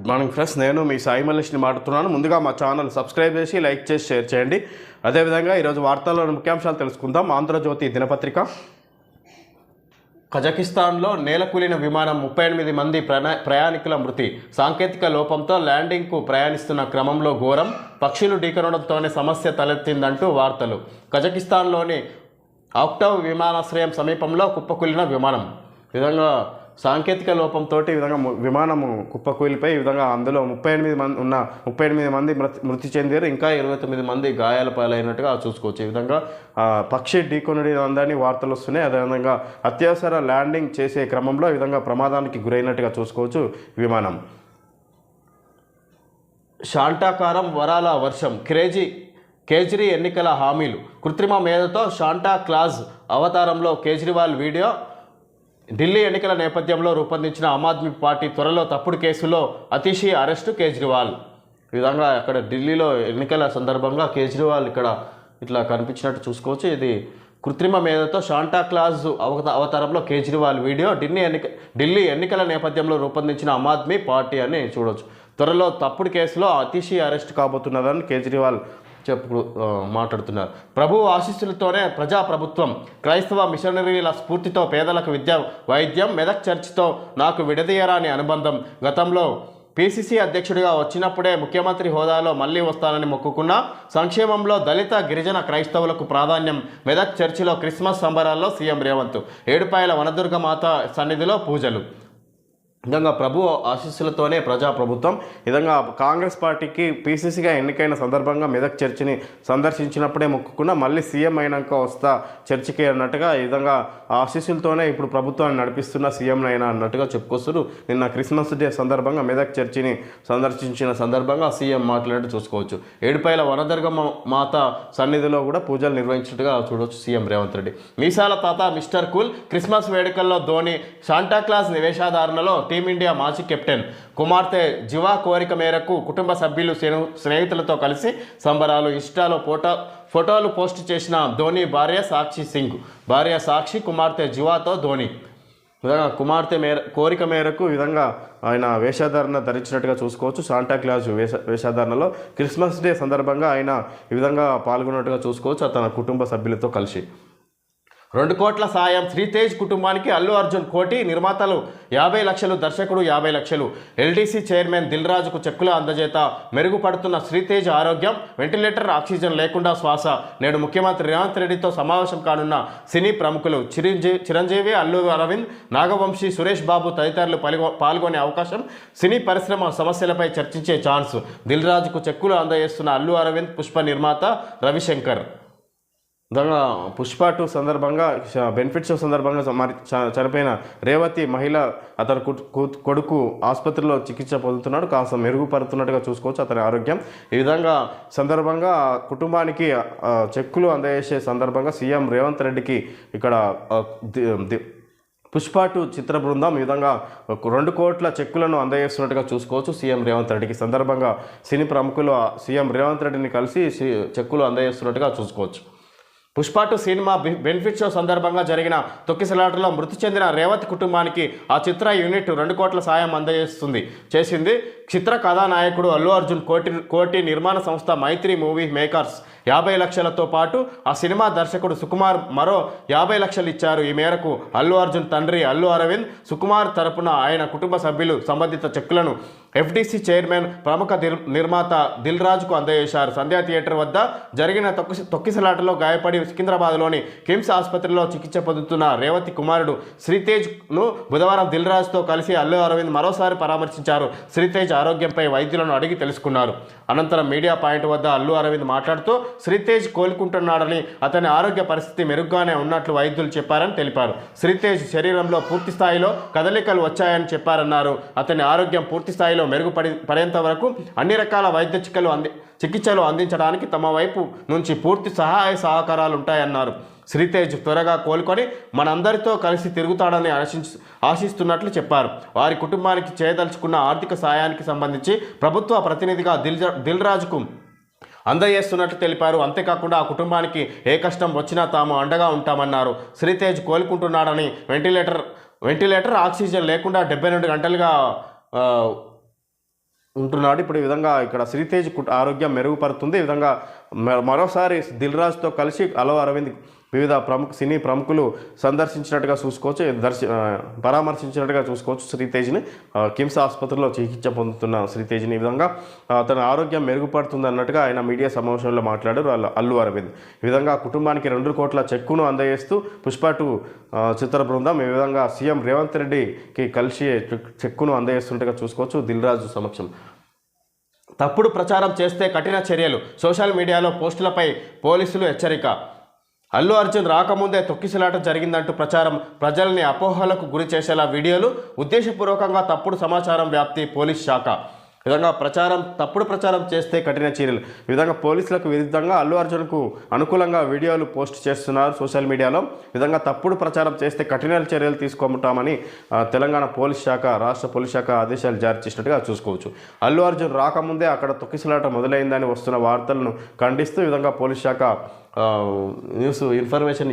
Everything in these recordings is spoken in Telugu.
గుడ్ మార్నింగ్ ఫ్రెండ్స్, నేను మీ సాయి మల్లేష్ని మాట్లాడుతున్నాను. ముందుగా మా ఛానల్ సబ్స్క్రైబ్ చేసి లైక్ చేసి షేర్ చేయండి. అదేవిధంగా ఈరోజు వార్తల్లోని ముఖ్యాంశాలు తెలుసుకుందాం. ఆంధ్రజ్యోతి దినపత్రిక. కజకిస్తాన్లో నేలకూలిన విమానం 38 మంది ప్రయాణికుల మృతి. సాంకేతిక లోపంతో ల్యాండింగ్కు ప్రయాణిస్తున్న క్రమంలో ఘోరం. పక్షులు ఢీకొనడంతోనే సమస్య తలెత్తిందంటూ వార్తలు. కజకిస్తాన్లోని ఆక్టావ్ విమానాశ్రయం సమీపంలో కుప్పకూలిన విమానం. ఈ విధంగా సాంకేతిక లోపంతో ఈ విధంగా విమానము కుప్పకూలిపోయి ఈ విధంగా అందులో 38 మంది మృతి చెందారు. ఇంకా 29 మంది గాయాల పాలైనట్టుగా చూసుకోవచ్చు. ఈ విధంగా పక్షి ఢీకొనడాన్ని వార్తలు వస్తున్నాయి. అదేవిధంగా అత్యవసర ల్యాండింగ్ చేసే క్రమంలో ఈ విధంగా ప్రమాదానికి గురైనట్టుగా చూసుకోవచ్చు విమానం. శాంటాకారం వరాల వర్షం. కేజ్రీ ఎన్నికల హామీలు. కృత్రిమ మేధతో శాంటా క్లాజ్ అవతారంలో కేజ్రీవాల్ వీడియో. ఢిల్లీ ఎన్నికల నేపథ్యంలో రూపొందించిన ఆమ్ ఆద్మీ పార్టీ త్వరలో తప్పుడు కేసులో అతిషి అరెస్టు కేజ్రీవాల్. ఈ విధంగా అక్కడ ఢిల్లీలో ఎన్నికల సందర్భంగా కేజ్రీవాల్ ఇక్కడ ఇట్లా కనిపించినట్టు చూసుకోవచ్చు. ఇది కృత్రిమ మేధతో శాంటా క్లాజ్ అవతారంలో కేజ్రీవాల్ వీడియో. ఢిల్లీ ఎన్నికల నేపథ్యంలో రూపొందించిన ఆమ్ ఆద్మీ పార్టీ అని చూడవచ్చు. త్వరలో తప్పుడు కేసులో అతిషి అరెస్ట్ కాబోతున్నదని కేజ్రీవాల్ మాట్లాడుతున్నారు. ప్రభు ఆశీస్సులతోనే ప్రజాప్రభుత్వం. క్రైస్తవ మిషనరీల స్ఫూర్తితో పేదలకు విద్య, వైద్యం. మెదక్ చర్చితో నాకు విడదీయరాని అనుబంధం. గతంలో పిసిసి అధ్యక్షుడిగా వచ్చినప్పుడే ముఖ్యమంత్రి హోదాలో మళ్లీ వస్తానని మొక్కుకున్న. సంక్షేమంలో దళిత గిరిజన క్రైస్తవులకు ప్రాధాన్యం. మెదక్ చర్చిలో క్రిస్మస్ సంబరాల్లో సీఎం రేవంత్. ఏడుపాయల వనదుర్గ మాత సన్నిధిలో పూజలు. విధంగా ప్రభు ఆశీస్సులతోనే ప్రజాప్రభుత్వం. విధంగా కాంగ్రెస్ పార్టీకి పీసీసీగా ఎన్నికైన సందర్భంగా మెదక్ చర్చిని సందర్శించినప్పుడే మొక్కుకున్న. మళ్ళీ సీఎం అయినాక వస్తా చర్చికి అన్నట్టుగా ఈ విధంగా ఆశీస్సులతోనే ఇప్పుడు ప్రభుత్వాన్ని నడిపిస్తున్న సీఎం అయినా అన్నట్టుగా చెప్పుకొస్తారు. నిన్న క్రిస్మస్ డే సందర్భంగా మెదక్ చర్చిని సందర్శించిన సందర్భంగా సీఎం మాట్లాడినట్టు చూసుకోవచ్చు. ఏడుపాయల వనదుర్గ మాత సన్నిధిలో కూడా పూజలు నిర్వహించినట్టుగా చూడవచ్చు సీఎం రేవంత్ రెడ్డి. మీసాల తాత మిస్టర్ కూల్. క్రిస్మస్ వేడుకల్లో ధోని. శాంటాక్లాజ్ నివేశాధారణలో టీమిండియా మాజీ కెప్టెన్. కుమార్తె జివా కోరిక మేరకు కుటుంబ సభ్యులు స్నేహితులతో కలిసి సంబరాలు. ఇన్స్టాలో ఫోటోలు పోస్ట్ చేసిన ధోని భార్య సాక్షి సింగ్. భార్య సాక్షి, కుమార్తె జివాతో ధోని. విధంగా కుమార్తె కోరిక మేరకు ఈ విధంగా ఆయన వేషధారణ ధరించినట్టుగా చూసుకోవచ్చు. శాంటాక్లాజ్ వేషధారణలో క్రిస్మస్ డే సందర్భంగా ఆయన ఈ విధంగా పాల్గొన్నట్టుగా చూసుకోవచ్చు తన కుటుంబ సభ్యులతో కలిసి. 2 కోట్ల సాయం. శ్రీతేజ్ కుటుంబానికి అల్లు అర్జున్ కోటి. నిర్మాతలు 50 లక్షలు, దర్శకుడు 50 లక్షలు. ఎల్డీసీ చైర్మన్ దిల్ రాజుకు చెక్కుల అందజేత. మెరుగుపడుతున్న శ్రీతేజ్ ఆరోగ్యం. వెంటిలేటర్, ఆక్సిజన్ లేకుండా శ్వాస. నేడు ముఖ్యమంత్రి రేవంత్ రెడ్డితో సమావేశం కానున్న సినీ ప్రముఖులు. చిరంజీవి, అల్లు అరవింద్, నాగవంశీ, సురేష్ బాబు తదితరులు పాల్గొనే అవకాశం. సినీ పరిశ్రమ సమస్యలపై చర్చించే ఛాన్స్. దిల్ రాజుకు చెక్కులు అందజేస్తున్న అల్లు అరవింద్. పుష్ప నిర్మాత రవిశంకర్. విధంగా పుష్ప 2 సందర్భంగా బెనిఫిట్ షో సందర్భంగా చనిపోయిన రేవతి మహిళ అతని కొడుకు ఆసుపత్రిలో చికిత్స పొందుతున్నాడు. కాస్త మెరుగుపడుతున్నట్టుగా చూసుకోవచ్చు అతని ఆరోగ్యం. ఈ విధంగా సందర్భంగా కుటుంబానికి చెక్కులు అందజేసే సందర్భంగా సీఎం రేవంత్ రెడ్డికి ఇక్కడ పుష్ప 2 చిత్ర బృందం ఈ విధంగా 2 కోట్ల చెక్కులను అందజేస్తున్నట్టుగా చూసుకోవచ్చు సీఎం రేవంత్ రెడ్డికి. సందర్భంగా సినీ ప్రముఖులు సీఎం రేవంత్ రెడ్డిని కలిసి చెక్కులు అందజేస్తున్నట్టుగా చూసుకోవచ్చు. పుష్ప 2 సినిమా బెనిఫిట్ షో సందర్భంగా జరిగిన తొక్కిసలాటలో మృతి చెందిన రేవతి కుటుంబానికి ఆ చిత్ర యూనిట్ 2 కోట్ల సాయం చేసింది. చిత్ర కథానాయకుడు అల్లు అర్జున్ కోటి నిర్మాణ సంస్థ మైత్రి మూవీ మేకర్స్ 50 లక్షలతో పాటు ఆ సినిమా దర్శకుడు సుకుమార్ మరో 50 లక్షలు ఇచ్చారు. ఈ మేరకు అల్లు అర్జున్ తండ్రి అల్లు అరవింద్, సుకుమార్ తరపున ఆయన కుటుంబ సభ్యులు సంబంధిత చెక్కులను ఎఫ్డీసీ చైర్మన్, ప్రముఖ నిర్మాత దిల్ రాజుకు అందజేశారు. సంధ్యా థియేటర్ వద్ద జరిగిన తొక్కిసలాటలో గాయపడి సికింద్రాబాద్లోని కిమ్స్ ఆసుపత్రిలో చికిత్స పొందుతున్న రేవతి కుమారుడు శ్రీతేజ్ను బుధవారం దిల్ రాజుతో కలిసి అల్లు అరవింద్ మరోసారి పరామర్శించారు. శ్రీతేజ్ ఆరోగ్యంపై వైద్యులను అడిగి తెలుసుకున్నారు. అనంతరం మీడియా పాయింట్ వద్ద అల్లు అరవింద్ మాట్లాడుతూ శ్రీతేజ్ కోలుకుంటున్నాడని, అతని ఆరోగ్య పరిస్థితి మెరుగ్గానే ఉన్నట్లు వైద్యులు చెప్పారని తెలిపారు. శ్రీతేజ్ శరీరంలో పూర్తి స్థాయిలో కదలికలు వచ్చాయని చెప్పారన్నారు. అతని ఆరోగ్యం పూర్తి స్థాయిలో మెరుగుపడేంత వరకు అన్ని రకాల వైద్య చికిత్సలు అందించడానికి తమ వైపు నుంచి పూర్తి సహాయ సహకారాలు ఉంటాయన్నారు. శ్రీతేజ్ త్వరగా కోలుకొని మనందరితో కలిసి తిరుగుతాడని ఆశిస్తున్నట్లు చెప్పారు. వారి కుటుంబానికి చేయదలుచుకున్న ఆర్థిక సాయానికి సంబంధించి ప్రభుత్వ ప్రతినిధిగా దిల్ రాజుకు అందజేస్తున్నట్లు తెలిపారు. అంతేకాకుండా ఆ కుటుంబానికి ఏ కష్టం వచ్చినా తాము అండగా ఉంటామన్నారు. శ్రీతేజ్ కోలుకుంటున్నాడని, వెంటిలేటర్ ఆక్సిజన్ లేకుండా 72 గంటలుగా ఉంటున్నాడు. ఇప్పుడు ఈ విధంగా ఇక్కడ శ్రీతేజ్ ఆరోగ్యం మెరుగుపడుతుంది. ఈ విధంగా మరోసారి దిల్ రాజుతో కలిసి అలో అరవింద్ వివిధ సినీ ప్రముఖులు సందర్శించినట్టుగా చూసుకోవచ్చు, పరామర్శించినట్టుగా చూసుకోవచ్చు శ్రీతేజ్ని. కిమ్స్ ఆసుపత్రిలో చికిత్స పొందుతున్న శ్రీతేజ్ని ఈ విధంగా తన ఆరోగ్యం మెరుగుపడుతుంది అన్నట్టుగా ఆయన మీడియా సమావేశంలో మాట్లాడారు అల్లు అరవింద్. ఈ విధంగా కుటుంబానికి 2 కోట్ల చెక్కును అందజేస్తూ పుష్ప 2 చిత్ర బృందం ఈ విధంగా సీఎం రేవంత్ రెడ్డికి కలిసి చెక్కును అందజేస్తున్నట్టుగా చూసుకోవచ్చు దిల్ రాజు సమక్షం. తప్పుడు ప్రచారం చేస్తే కఠిన చర్యలు, సోషల్ మీడియాలో పోస్టులపై పోలీసులు హెచ్చరిక. అల్లు అర్జున్ రాకముందే తొక్కిసలాట జరిగిందంటూ ప్రచారం, ప్రజల్ని అపోహలకు గురి చేసేలా వీడియోలు, ఉద్దేశపూర్వకంగా తప్పుడు సమాచారం వ్యాప్తి, పోలీస్ శాఖ. ఈ విధంగా తప్పుడు ప్రచారం చేస్తే కఠిన చర్యలు. ఈ విధంగా పోలీసులకు విరుద్ధంగా అల్లు అర్జున్కు అనుకూలంగా వీడియోలు పోస్ట్ చేస్తున్నారు సోషల్ మీడియాలో. ఈ విధంగా తప్పుడు ప్రచారం చేస్తే కఠిన చర్యలు తీసుకుంటామని తెలంగాణ పోలీస్ శాఖ, రాష్ట్ర పోలీస్ శాఖ ఆదేశాలు జారీ చేసినట్టుగా చూసుకోవచ్చు. అల్లు అర్జున్ రాకముందే అక్కడ తొక్కిసలాట మొదలైందని వస్తున్న వార్తలను ఖండిస్తూ ఈ విధంగా పోలీస్ శాఖ ఇన్ఫర్మేషన్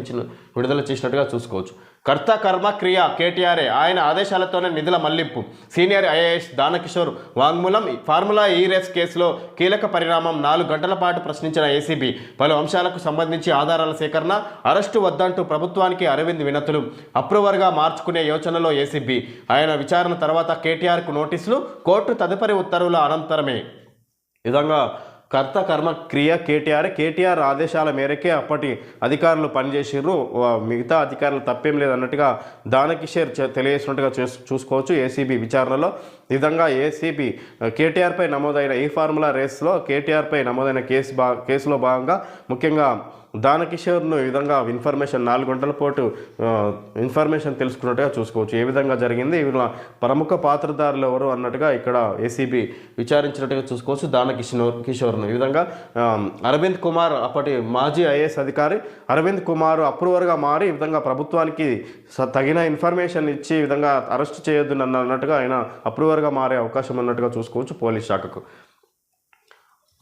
విడుదల చేసినట్టుగా చూసుకోవచ్చు. కర్త కర్మ క్రియ కేటీఆర్ఏ, ఆయన ఆదేశాలతోనే నిధుల మళ్లింపు. సీనియర్ ఐఏఎస్ దానకిషోర్ వాంగ్మూలం. ఫార్ములా ఈ రేస్ కేసులో కీలక పరిణామం. 4 గంటల పాటు ప్రశ్నించిన ఏసీబీ. పలు అంశాలకు సంబంధించి ఆధారాల సేకరణ, అరెస్టు వద్దంటూ ప్రభుత్వానికి అరవింద్ వినతులు. అప్రూవర్గా మార్చుకునే యోచనలో ఏసీబీ. ఆయన విచారణ తర్వాత కేటీఆర్కు నోటీసులు, కోర్టు తదుపరి ఉత్తర్వుల అనంతరమే. ఈ విధంగా కర్త కర్మ క్రియ కేటీఆర్ ఆదేశాల మేరకే అప్పటి అధికారులు పనిచేసిర్రు, మిగతా అధికారులు తప్పేం లేదన్నట్టుగా దానకిషోర్ తెలియజేసినట్టుగా చూసుకోవచ్చు ఏసీబీ విచారణలో. ఈ విధంగా ఏసీబీ కేటీఆర్పై నమోదైన ఈ ఫార్ములా రేస్లో కేటీఆర్పై నమోదైన కేసులో భాగంగా ముఖ్యంగా దానకిషోర్ను ఈ విధంగా ఇన్ఫర్మేషన్ 4 గంటల పాటు ఇన్ఫర్మేషన్ తెలుసుకున్నట్టుగా చూసుకోవచ్చు. ఏ విధంగా జరిగింది, ఇలా ప్రముఖ పాత్రధారులు ఎవరు అన్నట్టుగా ఇక్కడ ఏసీబీ విచారించినట్టుగా చూసుకోవచ్చు దానకిషోర్ను. ఈ విధంగా అరవింద్ కుమార్, అప్పటి మాజీ ఐఏఎస్ అధికారి అరవింద్ కుమార్ అప్రూవర్గా మారి ఈ విధంగా ప్రభుత్వానికి తగిన ఇన్ఫర్మేషన్ ఇచ్చి ఈ విధంగా అరెస్ట్ చేయొద్దు అన్నట్టుగా ఆయన అప్రూవర్గా మారే అవకాశం ఉన్నట్టుగా చూసుకోవచ్చు పోలీస్ శాఖకు.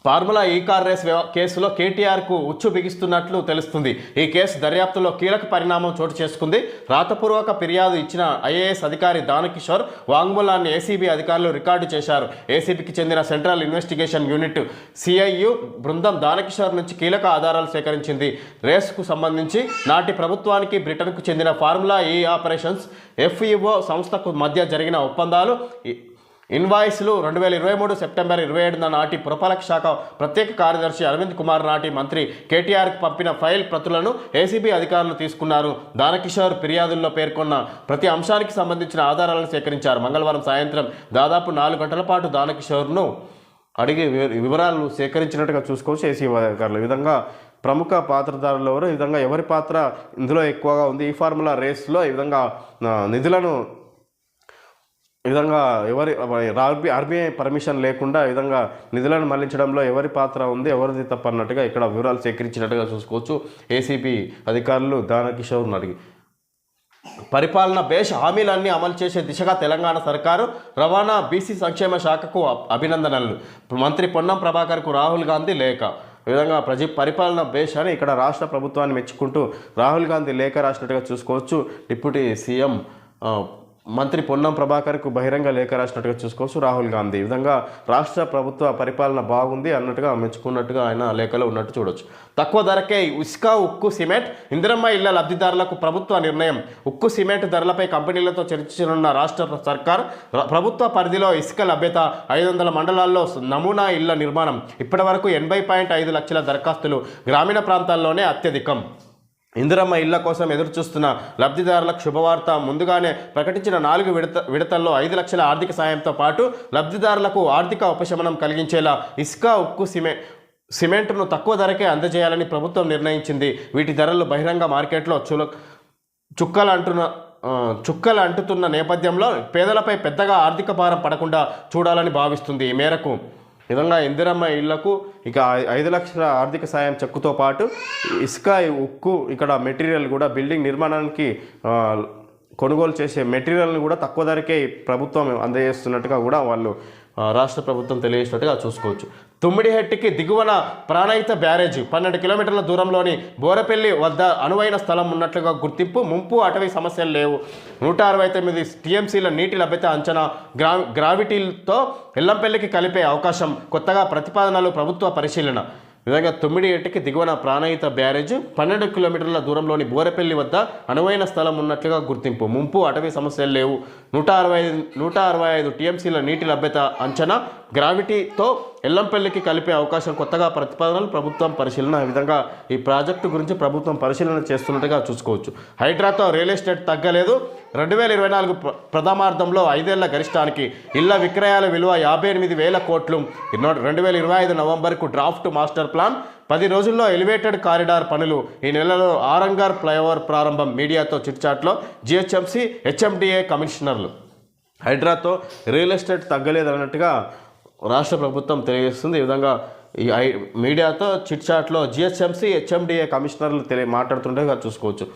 ఫార్ములా ఈ కార్ రేస్ కేసులో కేటీఆర్కు ఉచ్చు బిగిస్తున్నట్లు తెలుస్తుంది. ఈ కేసు దర్యాప్తులో కీలక పరిణామం చోటు చేసుకుంది. రాతపూర్వక ఫిర్యాదు ఇచ్చిన ఐఏఎస్ అధికారి దానకిషోర్ వాంగ్మూలాన్ని ఏసీబీ అధికారులు రికార్డు చేశారు. ఏసీబీకి చెందిన సెంట్రల్ ఇన్వెస్టిగేషన్ యూనిట్ సిఐయు బృందం దానకిషోర్ నుంచి కీలక ఆధారాలు సేకరించింది. రేసుకు సంబంధించి నాటి ప్రభుత్వానికి బ్రిటన్కు చెందిన ఫార్ములా ఈ ఆపరేషన్స్ ఎఫ్ఈఓ సంస్థకు మధ్య జరిగిన ఒప్పందాలు, ఇన్వాయిస్లు 2023 సెప్టెంబర్ 27న నాటి పురపాలక శాఖ ప్రత్యేక కార్యదర్శి అరవింద్ కుమార్ నాటి మంత్రి కేటీఆర్కు పంపిన ఫైల్ ప్రతులను ఏసీబీ అధికారులు తీసుకున్నారు. దానకిషోర్ ఫిర్యాదుల్లో పేర్కొన్న ప్రతి అంశానికి సంబంధించిన ఆధారాలను సేకరించారు. మంగళవారం సాయంత్రం దాదాపు 4 గంటల పాటు దానకిషోర్ను అడిగి వివరాలు సేకరించినట్టుగా చూసుకోవచ్చు ఏసీబీ అధికారులు. ఈ విధంగా ప్రముఖ పాత్రధారులు ఎవరు, ఈ విధంగా ఎవరి పాత్ర ఇందులో ఎక్కువగా ఉంది, ఈ ఫార్ములా రేస్లో ఈ విధంగా నిధులను ఈ విధంగా ఆర్బీఐ పర్మిషన్ లేకుండా ఈ విధంగా నిధులను మళ్లించడంలో ఎవరి పాత్ర ఉంది, ఎవరిది తప్పన్నట్టుగా ఇక్కడ వివరాలు సేకరించినట్టుగా చూసుకోవచ్చు ఏసీబీ అధికారులు దానకిషోర్ను అడిగి. పరిపాలన బేష్ హామీలన్నీ అమలు చేసే దిశగా తెలంగాణ సర్కారు. రవాణా బీసీ సంక్షేమ శాఖకు అభినందనలు. మంత్రి పొన్నం ప్రభాకర్కు రాహుల్ గాంధీ లేఖ. ఈ విధంగా పరిపాలన బేష్ అని ఇక్కడ రాష్ట్ర ప్రభుత్వాన్ని మెచ్చుకుంటూ రాహుల్ గాంధీ లేఖ రాసినట్టుగా చూసుకోవచ్చు. డిప్యూటీ సీఎం మంత్రి పొన్నం ప్రభాకర్కు బహిరంగ లేఖ రాసినట్టుగా చూసుకోవచ్చు రాహుల్ గాంధీ. ఈ విధంగా రాష్ట్ర ప్రభుత్వ పరిపాలన బాగుంది అన్నట్టుగా మెచ్చుకున్నట్టుగా ఆయన లేఖలో ఉన్నట్టు చూడొచ్చు. తక్కువ ధరకే ఇసుక, ఉక్కు, సిమెంట్, ఇందిరమ్మ ఇళ్ల లబ్ధిదారులకు ప్రభుత్వ నిర్ణయం. ఉక్కు, సిమెంట్ ధరలపై కంపెనీలతో చర్చించనున్న రాష్ట్ర సర్కార్. ప్రభుత్వ పరిధిలో ఇసుక లభ్యత 500 మండలాల్లో నమూనా ఇళ్ల నిర్మాణం. ఇప్పటివరకు 80.5 లక్షల దరఖాస్తులు. గ్రామీణ ప్రాంతాల్లోనే అత్యధికం. ఇందిరమ్మ ఇళ్ల కోసం ఎదురుచూస్తున్న లబ్ధిదారులకు శుభవార్త. ముందుగానే ప్రకటించిన 4 విడతల్లో 5 లక్షల ఆర్థిక సాయంతో పాటు లబ్ధిదారులకు ఆర్థిక ఉపశమనం కలిగించేలా ఇసుక, ఉక్కు, సిమెంట్ను తక్కువ ధరకే అందజేయాలని ప్రభుత్వం నిర్ణయించింది. వీటి ధరలు బహిరంగ మార్కెట్లో చుక్కలు అంటుతున్న నేపథ్యంలో పేదలపై పెద్దగా ఆర్థిక భారం పడకుండా చూడాలని భావిస్తుంది. ఈ మేరకు విధంగా ఇందిరమ్మ ఇళ్లకు ఇక 5 లక్షల ఆర్థిక సాయం చెక్కుతో పాటు ఇసుక, ఉక్కు, ఇక్కడ మెటీరియల్ కూడా బిల్డింగ్ నిర్మాణానికి కొనుగోలు చేసే మెటీరియల్ని కూడా తక్కువ ధరకే ప్రభుత్వం అందజేస్తున్నట్టుగా కూడా వాళ్ళు రాష్ట్ర ప్రభుత్వం తెలియజేసినట్టుగా చూసుకోవచ్చు. తుమ్మిడిహెట్టికి దిగువన ప్రాణహిత బ్యారేజ్ 12 కిలోమీటర్ల దూరంలోని బోరపల్లి వద్ద అనువైన స్థలం ఉన్నట్లుగా గుర్తింపు, ముంపు అటవీ సమస్యలు లేవు. 169 టీఎంసీల నీటి లభ్యత అంచనా, గ్రావిటీలతో ఎల్లంపల్లికి కలిపే అవకాశం, కొత్తగా ప్రతిపాదనలు ప్రభుత్వ పరిశీలన. విధంగా తుమ్మిడిహెట్టికి దిగువన ప్రాణహిత బ్యారేజ్ 12 కిలోమీటర్ల దూరంలోని బోరపల్లి వద్ద అనువైన స్థలం ఉన్నట్లుగా గుర్తింపు, ముంపు అటవీ సమస్యలు లేవు. 165 టీఎంసీల నీటి లభ్యత అంచనా, గ్రావిటీతో ఎల్లంపల్లికి కలిపే అవకాశం, కొత్తగా ప్రతిపాదనలు ప్రభుత్వం పరిశీలన. ఈ విధంగా ఈ ప్రాజెక్టు గురించి ప్రభుత్వం పరిశీలన చేస్తున్నట్టుగా చూసుకోవచ్చు. హైడ్రాతో రియల్ ఎస్టేట్ తగ్గలేదు. 2024 ప్రథమార్థంలో 5 ఏళ్ల గరిష్టానికి ఇళ్ల విక్రయాల విలువ 58,000 కోట్లు. 2025 నవంబర్కు డ్రాఫ్ట్ మాస్టర్ ప్లాన్, 10 రోజుల్లో ఎలివేటెడ్ కారిడార్ పనులు. ఈ నెలలో ఆరంగర్ ఫ్లైఓవర్ ప్రారంభం. మీడియాతో చిట్చాట్లో జిహెచ్ఎంసీ హెచ్ఎండిఏ కమిషనర్లు. హైడ్రాతో రియల్ ఎస్టేట్ తగ్గలేదన్నట్టుగా రాష్ట్ర ప్రభుత్వం తెలియజేస్తుంది. ఈ విధంగా ఈ మీడియాతో చిట్చాట్లో జిహెచ్ఎంసీ హెచ్ఎండిఏ కమిషనర్లు మాట్లాడుతుండగా చూసుకోవచ్చు.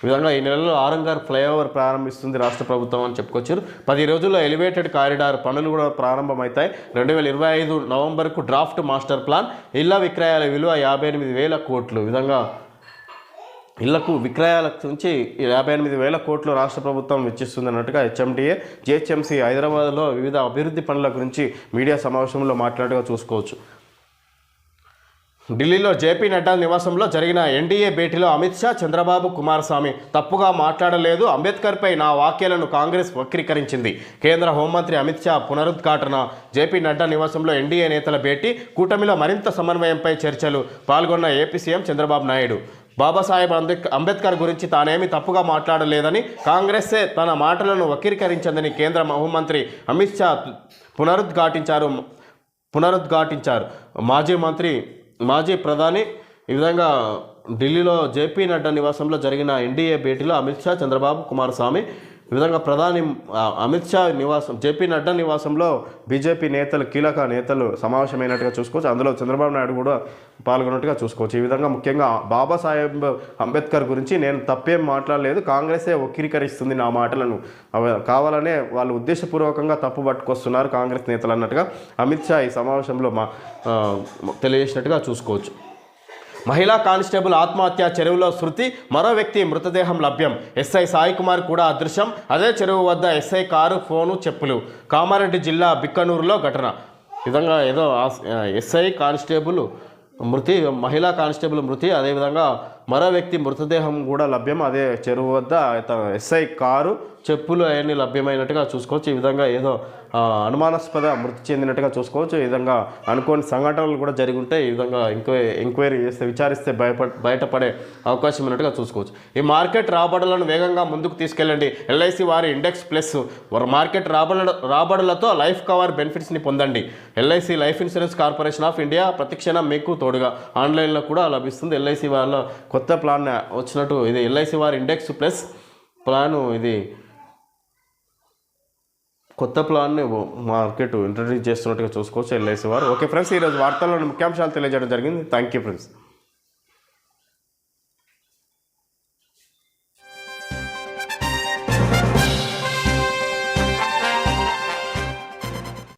ఈ విధంగా ఈ నెలలో ఆరంగర్ ఫ్లైఓవర్ ప్రారంభిస్తుంది రాష్ట్ర ప్రభుత్వం అని చెప్పుకొచ్చారు. 10 రోజుల్లో ఎలివేటెడ్ కారిడార్ పనులు కూడా ప్రారంభమైతాయి. 2025 నవంబర్కు డ్రాఫ్ట్ మాస్టర్ ప్లాన్, ఇళ్ల విక్రయాల విలువ 58,000 కోట్లు. ఈ విధంగా ఇళ్లకు విక్రయాల నుంచి 58,000 కోట్లు రాష్ట్ర ప్రభుత్వం వెచ్చిస్తుంది అన్నట్టుగా హెచ్ఎండిఏ జిహెచ్ఎంసీ హైదరాబాద్లో వివిధ అభివృద్ధి పనుల గురించి మీడియా సమావేశంలో మాట్లాడగా చూసుకోవచ్చు. ఢిల్లీలో జేపీ నడ్డా నివాసంలో జరిగిన ఎన్డీఏ భేటీలో అమిత్ షా, చంద్రబాబు, కుమారస్వామి తప్పుగా మాట్లాడలేదు, అంబేద్కర్పై నా వ్యాఖ్యలను కాంగ్రెస్ వక్రీకరించింది. కేంద్ర హోంమంత్రి అమిత్ షా పునరుద్ఘాటన. జేపీ నడ్డా నివాసంలో ఎన్డీఏ నేతల భేటీ, కూటమిలో మరింత సమన్వయంపై చర్చలు. పాల్గొన్న ఏపీ సీఎం చంద్రబాబు నాయుడు. బాబాసాహెబ్ అంబేద్కర్ గురించి తానేమి తప్పుగా మాట్లాడలేదని, కాంగ్రెస్సే తన మాటలను వక్రీకరించిందని కేంద్ర హోంమంత్రి అమిత్ షా పునరుద్ఘాటించారు. మాజీ ప్రధాని. ఈ విధంగా ఢిల్లీలో జేపీ నడ్డా నివాసంలో జరిగిన ఎన్డీఏ భేటీలో అమిత్ షా, చంద్రబాబు, కుమారస్వామి. ఈ విధంగా ప్రధాని అమిత్ షా జేపీ నడ్డా నివాసంలో బీజేపీ నేతలు, కీలక నేతలు సమావేశమైనట్టుగా చూసుకోవచ్చు. అందులో చంద్రబాబు నాయుడు కూడా పాల్గొన్నట్టుగా చూసుకోవచ్చు. ఈ విధంగా ముఖ్యంగా బాబాసాహెబ్ అంబేద్కర్ గురించి నేను తప్పేం మాట్లాడలేదు, కాంగ్రెసే వక్రీకరిస్తుంది నా మాటలను, కావాలనే వాళ్ళు ఉద్దేశపూర్వకంగా తప్పు పట్టుకొస్తున్నారు కాంగ్రెస్ నేతలు అన్నట్టుగా అమిత్ షా ఈ సమావేశంలో తెలియజేసినట్టుగా చూసుకోవచ్చు. మహిళా కానిస్టేబుల్ ఆత్మహత్య, చెరువులో శృతి, మరో వ్యక్తి మృతదేహం లభ్యం. ఎస్ఐ సాయి కుమార్ కూడా అదృశ్యం. అదే చెరువు వద్ద ఎస్ఐ కారు, ఫోను, చెప్పులు. కామారెడ్డి జిల్లా బిక్కనూరులో ఘటన. విధంగా ఏదో ఎస్ఐ కానిస్టేబుల్ మృతి, మహిళా కానిస్టేబుల్ మృతి, అదేవిధంగా మరో వ్యక్తి మృతదేహం కూడా లభ్యం. అదే చెరువు వద్ద ఎస్ఐ కారు, చెప్పులు అవన్నీ లభ్యమైనట్టుగా చూసుకోవచ్చు. ఈ విధంగా ఏదో అనుమానాస్పద మృతి చెందినట్టుగా చూసుకోవచ్చు. ఈ విధంగా అనుకోని సంఘటనలు కూడా జరిగి ఉంటాయి. ఈ విధంగా ఎంక్వైరీ చేస్తే, విచారిస్తే బయటపడే అవకాశం ఉన్నట్టుగా చూసుకోవచ్చు. ఈ మార్కెట్ రాబడులను వేగంగా ముందుకు తీసుకెళ్ళండి. ఎల్ఐసి వారి ఇండెక్స్ ప్లస్ మార్కెట్ రాబడులతో లైఫ్ కవర్ బెనిఫిట్స్ని పొందండి. LIC Life Insurance Corporation of India ప్రతిక్షణం మీకు తోడుగా ఆన్లైన్లో కూడా లభిస్తుంది. ఎల్ఐసి వాళ్ళ కొత్త ప్లాన్ వచ్చినట్టు ఇది ఎల్ఐసి వారి ఇండెక్స్ ప్లస్ ప్లాను, ఇది కొత్త ప్లాన్ని మార్కెట్ ఇంట్రడ్యూస్ చేస్తున్నట్టుగా చూసుకోవచ్చు ఎల్ఐసి వారు. ఓకే ఫ్రెండ్స్, ఈరోజు వార్తల్లోని ముఖ్యాంశాలు తెలియజేయడం జరిగింది. Thank you friends.